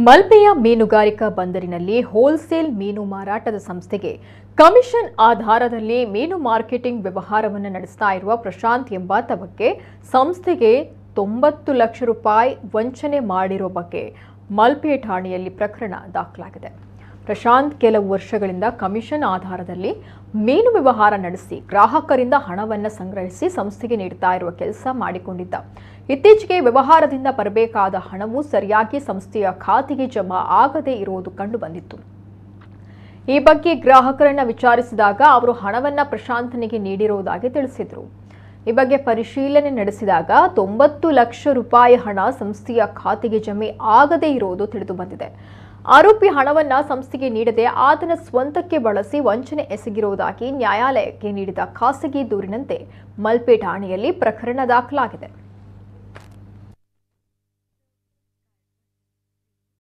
ಮಲ್ಪೆಯ ಮೀನುಗಾರಿಕಾ ಬಂದರಿನಲ್ಲಿ ಹೋಲ್ಸೇಲ್ ಮೀನು ಮಾರಾಟದ ಸಂಸ್ಥೆಗೆ ಕಮಿಷನ್ ಆಧಾರದಲ್ಲಿ ಮೀನು ಮಾರ್ಕೆಟಿಂಗ್ ವ್ಯವಹಾರವನ್ನು ನಡೆಸ್ತಾ ಇರುವ ಪ್ರಶಾಂತ್ ಎಂಬಾತ ಬಗ್ಗೆ ಸಂಸ್ಥೆಗೆ 90 ಲಕ್ಷ ರೂಪಾಯಿ ವಂಚನೆ ಮಾಡಿರೋ ಬಗ್ಗೆ ಮಲ್ಪೆ ಠಾಣೆಯಲ್ಲಿ ಪ್ರಕರಣ ದಾಖಲಾಗಿದೆ. ಪ್ರಶಾಂತ್ ಕೆಲವು ವರ್ಷಗಳಿಂದ ಕಮಿಷನ್ ಆಧಾರದಲ್ಲಿ ಮೀನು ವ್ಯವಹಾರ ನಡೆಸಿ ಗ್ರಾಹಕರಿಂದ ಹಣವನ್ನು ಸಂಗ್ರಹಿಸಿ ಸಂಸ್ಥೆಗೆ ನೀಡುತ್ತಾ ಇರುವ ಕೆಲಸ ಮಾಡಿಕೊಂಡಿದ್ದ. ಇತ್ತೀಚೆಗೆ ವ್ಯವಹಾರದಿಂದ ಬರಬೇಕಾದ ಹಣವು ಸರಿಯಾಗಿ ಸಂಸ್ಥೆಯ ಖಾತೆಗೆ ಜಮಾ ಆಗದೇ ಇರುವುದು ಕಂಡುಬಂದಿತ್ತು. ಈ ಬಗ್ಗೆ ಗ್ರಾಹಕರನ್ನ ವಿಚಾರಿಸಿದಾಗ ಅವರು ಹಣವನ್ನು ಪ್ರಶಾಂತನಿಗೆ ನೀಡಿರುವುದಾಗಿ ತಿಳಿಸಿದರು. ಈ ಬಗ್ಗೆ ಪರಿಶೀಲನೆ ನಡೆಸಿದಾಗ 90 ಲಕ್ಷ ರೂಪಾಯಿ ಹಣ ಸಂಸ್ಥೆಯ ಖಾತೆಗೆ ಜಮೆ ಆಗದೇ ಇರುವುದು ತಿಳಿದು ಬಂದಿದೆ. ಆರೋಪಿ ಹಣವನ್ನು ಸಂಸ್ಥೆಗೆ ನೀಡದೆ ಆತನ ಸ್ವಂತಕ್ಕೆ ಬಳಸಿ ವಂಚನೆ ಎಸಗಿರುವುದಾಗಿ ನ್ಯಾಯಾಲಯಕ್ಕೆ ನೀಡಿದ ಖಾಸಗಿ ದೂರಿನಂತೆ ಮಲ್ಪೆ ಠಾಣೆಯಲ್ಲಿ ಪ್ರಕರಣ ದಾಖಲಾಗಿದೆ.